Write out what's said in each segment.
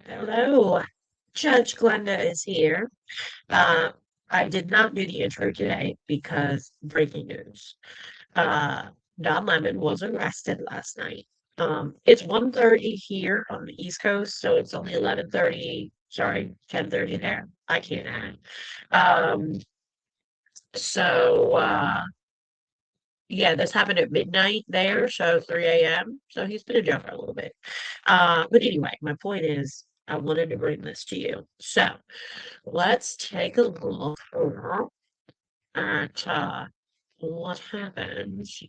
Hello, Judge Glenda is here. Uh, I did not do the intro today because breaking news. Uh, Don Lemon was arrested last night. It's 1:30 here on the East Coast, so it's only 11:30, sorry, 10:30 there. I can't add. Um, so yeah, this happened at midnight there, so 3 a.m. So he's been in jail for a little bit. But anyway, my point is, I wanted to bring this to you. So let's take a look at what happens.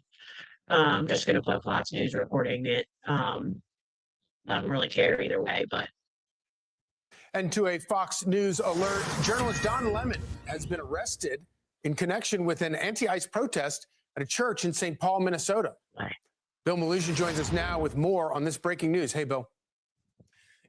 I'm just going to put Fox News reporting it. I don't really care either way, but. And to a Fox News alert, journalist Don Lemon has been arrested in connection with an anti-ICE protest at a church in St. Paul, Minnesota. Right. Bill Malusian joins us now with more on this breaking news. Hey, Bill.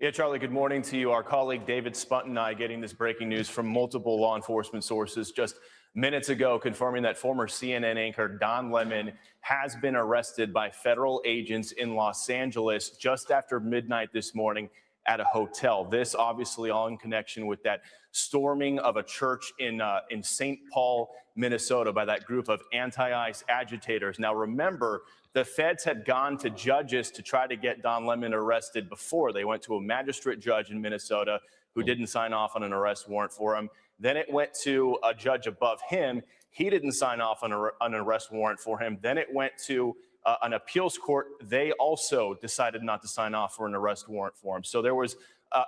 Yeah, Charlie, good morning to you. Our colleague David Spunt and I getting this breaking news from multiple law enforcement sources just minutes ago, confirming that former CNN anchor Don Lemon has been arrested by federal agents in Los Angeles just after midnight this morning at a hotel. This obviously all in connection with that storming of a church in St. Paul, Minnesota by that group of anti-ICE agitators. Now, remember, the feds had gone to judges to try to get Don Lemon arrested before. They went to a magistrate judge in Minnesota who didn't sign off on an arrest warrant for him. Then it went to a judge above him. He didn't sign off on an arrest warrant for him. Then it went to an appeals court. They also decided not to sign off for an arrest warrant for him. So there was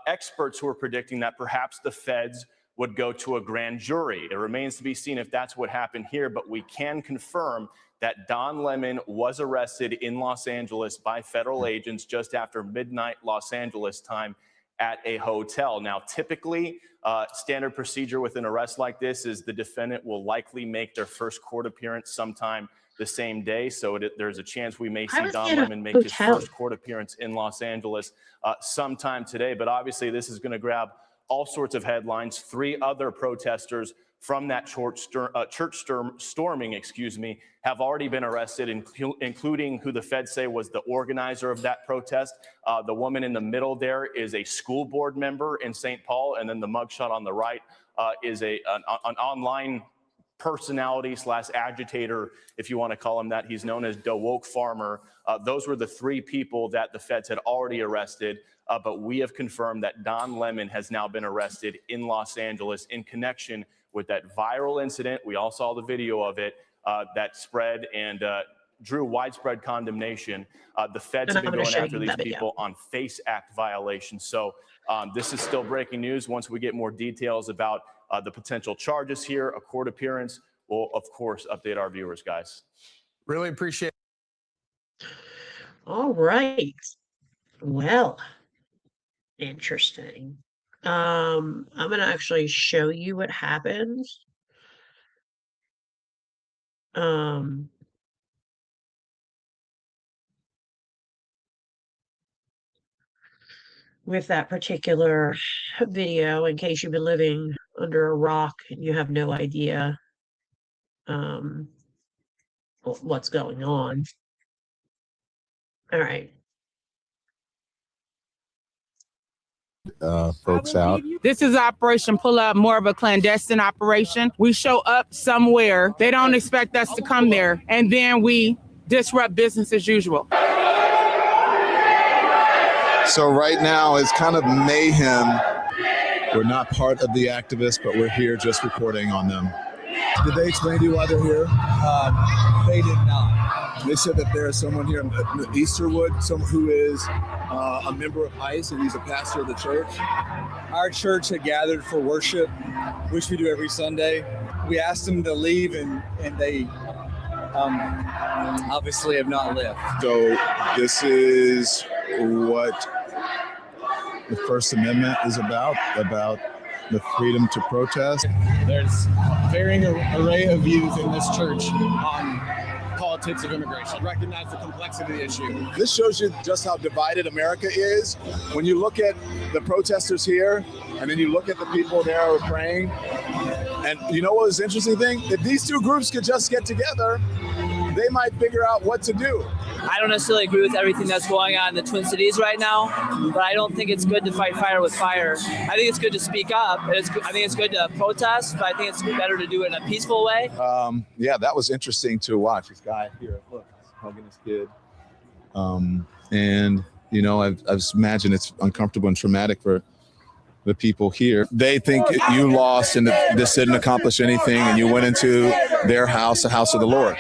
experts who were predicting that perhaps the feds would go to a grand jury. It remains to be seen if that's what happened here, but we can confirm that Don Lemon was arrested in Los Angeles by federal agents just after midnight Los Angeles time at a hotel. Now, typically, standard procedure with an arrest like this is the defendant will likely make their first court appearance sometime the same day. So there's a chance we may see Don Lemon make his first court appearance in Los Angeles sometime today. But obviously, this is going to grab all sorts of headlines. 3 other protesters from that church storming, have already been arrested, including who the feds say was the organizer of that protest. The woman in the middle there is a school board member in St. Paul, and then the mugshot on the right is an online personality / agitator, if you want to call him that. He's known as the Woke Farmer. Those were the 3 people that the feds had already arrested. But we have confirmed that Don Lemon has now been arrested in Los Angeles in connection with that viral incident. We all saw the video of it that spread and drew widespread condemnation. The feds have been going after these people on FACE Act violations. So this is still breaking news. Once we get more details about the potential charges here, a court appearance, we'll, of course, update our viewers, guys. Really appreciate it. All right. Well, interesting. I'm going to actually show you what happens. With that particular video, in case you've been living under a rock and you have no idea what's going on. All right. Folks out. This is Operation Pull Up, more of a clandestine operation. We show up somewhere. They don't expect us to come there, and then we disrupt business as usual. So right now it's kind of mayhem. We're not part of the activists, but we're here just reporting on them. Did they explain to you why they're here? They did not. They said that there's someone here in Easterwood, someone who is a member of ICE, and he's a pastor of the church. Our church had gathered for worship, which we do every Sunday. We asked them to leave, and they obviously have not left. So this is what the First Amendment is about the freedom to protest. There's varying array of views in this church on politics of immigration. Recognize the complexity of the issue. This shows you just how divided America is. When you look at the protesters here, and then you look at the people there who are praying, and you know what was the interesting thing? If these 2 groups could just get together, they might figure out what to do. I don't necessarily agree with everything that's going on in the Twin Cities right now, but I don't think it's good to fight fire with fire. I think it's good to speak up. I think it's good to protest, but I think it's better to do it in a peaceful way. Yeah, that was interesting to watch. This guy here, look, he's hugging his kid. And, you know, I imagine it's uncomfortable and traumatic for the people here. They think you lost and this didn't accomplish anything, and you went into their house, the house of the Lord.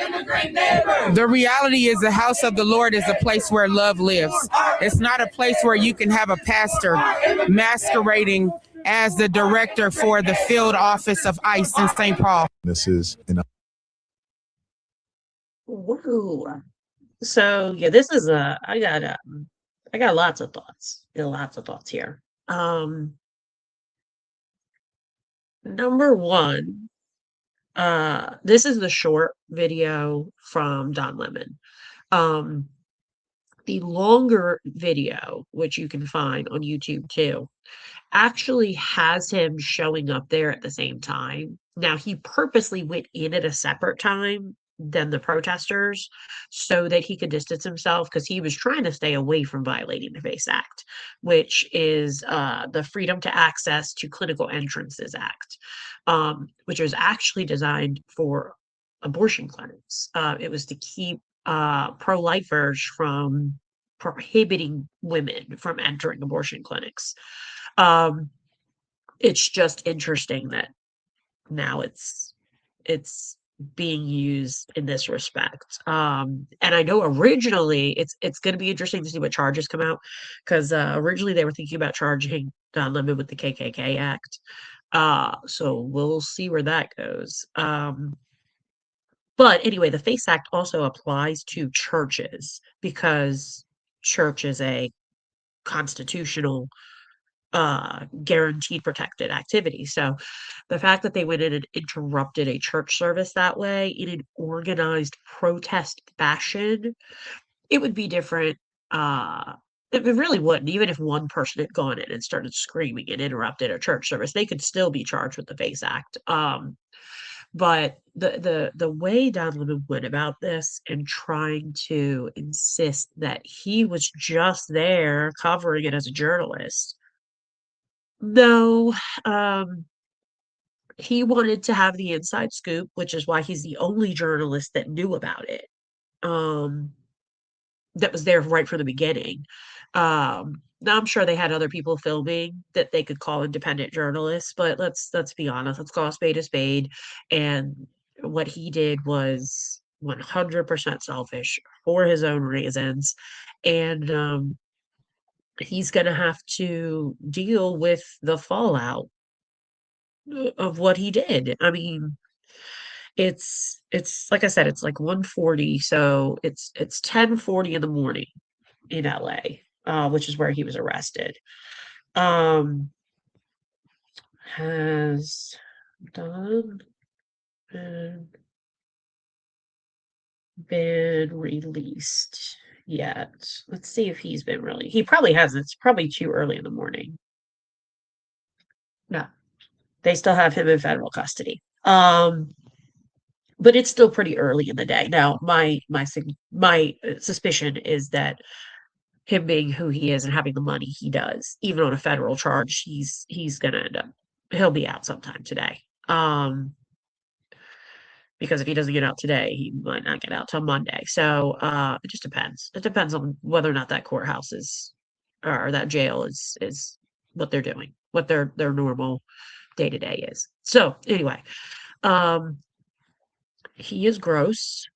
The reality is the house of the Lord is a place where love lives. It's not a place where you can have a pastor masquerading as the director for the field office of ICE in St. Paul. This is Woo. So yeah, this is I got lots of thoughts. Lots of thoughts here. Number one, this is the short video from Don Lemon. The longer video, which you can find on YouTube too, actually has him showing up there at the same time. Now, he purposely went in at a separate time than the protesters so that he could distance himself, because he was trying to stay away from violating the FACE Act, which is the Freedom to Access to Clinical Entrances Act, which was actually designed for abortion clinics. It was to keep pro-lifers from prohibiting women from entering abortion clinics. It's just interesting that now it's being used in this respect. And I know originally it's going to be interesting to see what charges come out, because originally they were thinking about charging Don Lemon with the KKK Act. So we'll see where that goes. But anyway, the FACE Act also applies to churches, because church is a constitutional guaranteed protected activity. So the fact that they went in and interrupted a church service that way in an organized protest fashion, it would be different. It really wouldn't. Even if one person had gone in and started screaming and interrupted a church service, they could still be charged with the FACE Act. But the way Don Lemon went about this and trying to insist that he was just there covering it as a journalist. No, he wanted to have the inside scoop, which is why he's the only journalist that knew about it. That was there right from the beginning. Now I'm sure they had other people filming that they could call independent journalists, but let's be honest, let's call a spade, and what he did was 100% selfish for his own reasons, and he's gonna have to deal with the fallout of what he did. I mean, it's like I said, it's like 1:40, so it's 10:40 in the morning in LA, which is where he was arrested. Has Don been released yet? Let's see if he's been released. He probably hasn't. It's probably too early in the morning. No, they still have him in federal custody. But it's still pretty early in the day. Now, my suspicion is that him being who he is and having the money he does, even on a federal charge, he's gonna end up, he'll be out sometime today. Because if he doesn't get out today, he might not get out till Monday. So it just depends. It depends on whether or not that courthouse is, or that jail is what they're doing, what their normal day to day is. So anyway, he is gross.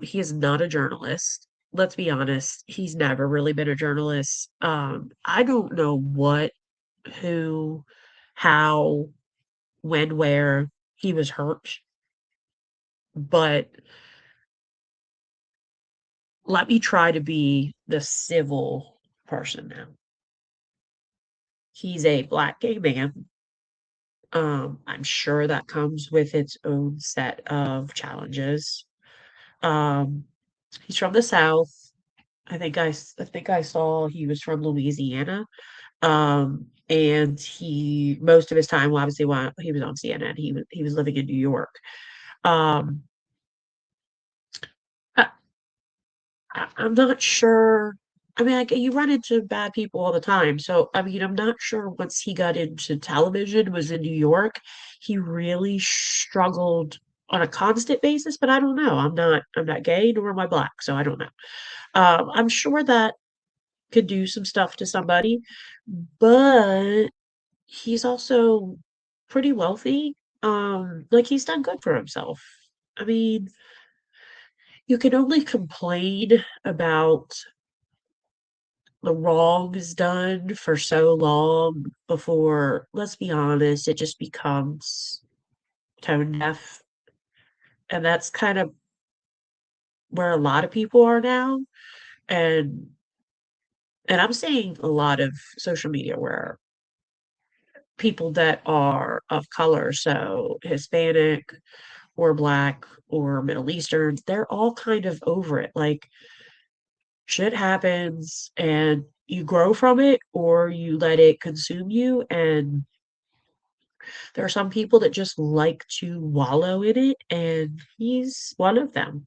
He is not a journalist. Let's be honest, he's never really been a journalist. I don't know what, who, how, when, where he was hurt, but let me try to be the civil person now. He's a Black gay man. I'm sure that comes with its own set of challenges. He's from the South. I think I saw he was from Louisiana. And he, most of his time, well, obviously while he was on CNN, he was living in New York. I I'm not sure. I mean, like, you run into bad people all the time. So, I mean, I'm not sure once he got into television, was in New York, he really struggled on a constant basis, but I don't know. I'm not gay, nor am I black, so I don't know. I'm sure that could do some stuff to somebody, but he's also pretty wealthy. Like, he's done good for himself. I mean, you can only complain about the wrongs done for so long before, let's be honest, it just becomes tone deaf. And that's kind of where a lot of people are now. And I'm seeing a lot of social media where people that are of color, so Hispanic or Black or Middle Eastern, they're all kind of over it. Like, shit happens and you grow from it or you let it consume you. And there are some people that just like to wallow in it, and he's one of them.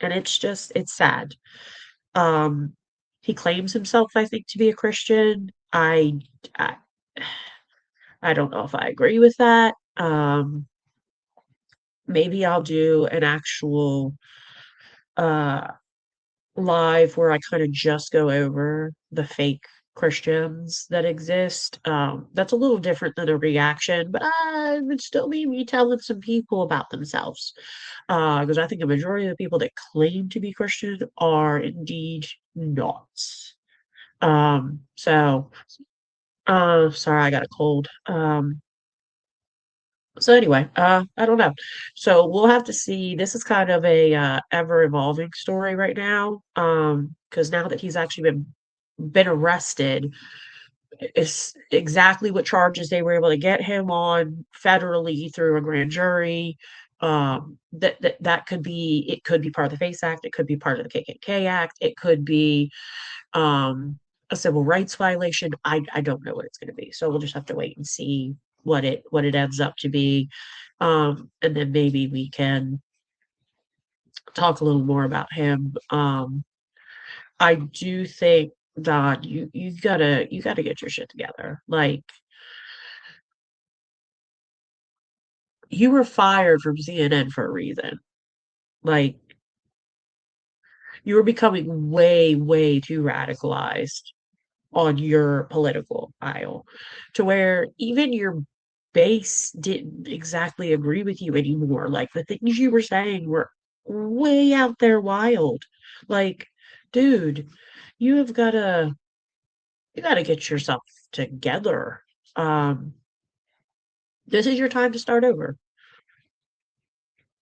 And it's sad. Um, he claims himself, I think, to be a Christian. I I don't know if I agree with that. Maybe I'll do an actual uh live where I kind of just go over the fake Christians that exist. That's a little different than a reaction, but it would still be me telling some people about themselves. Because I think a majority of the people that claim to be Christian are indeed not. So sorry, I got a cold. So anyway, I don't know. So we'll have to see. This is kind of a ever evolving story right now. Because now that he's actually been arrested, it's exactly what charges they were able to get him on federally through a grand jury. That could be, it could be part of the FACE Act, it could be part of the KKK Act, it could be um a civil rights violation. I don't know what it's going to be. So we'll just have to wait and see what it ends up to be. And then maybe we can talk a little more about him. I do think that you gotta get your shit together. Like, you were fired from CNN for a reason. Like, you were becoming way, way too radicalized on your political aisle to where even your base didn't exactly agree with you anymore. Like, the things you were saying were way out there wild. Like, dude, you have gotta you gotta get yourself together. Um, this is your time to start over.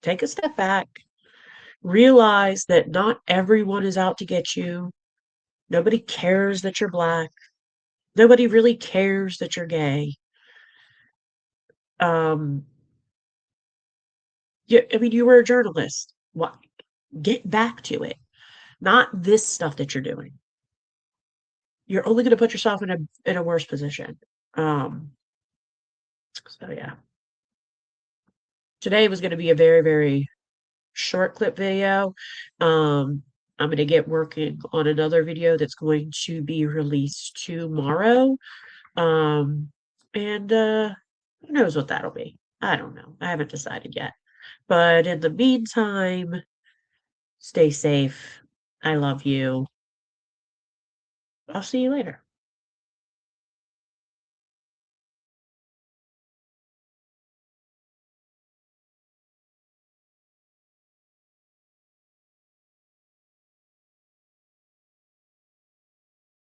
Take a step back, realize that not everyone is out to get you. Nobody cares that you're black. Nobody really cares that you're gay. Um, I mean, you were a journalist. What? Get back to it. Not this stuff that you're doing. You're only going to put yourself in a worse position. Um, so yeah. Today was going to be a very, very short clip video. I'm going to get working on another video that's going to be released tomorrow. Um, and who knows what that'll be? I don't know. I haven't decided yet. But in the meantime, stay safe. I love you. I'll see you later.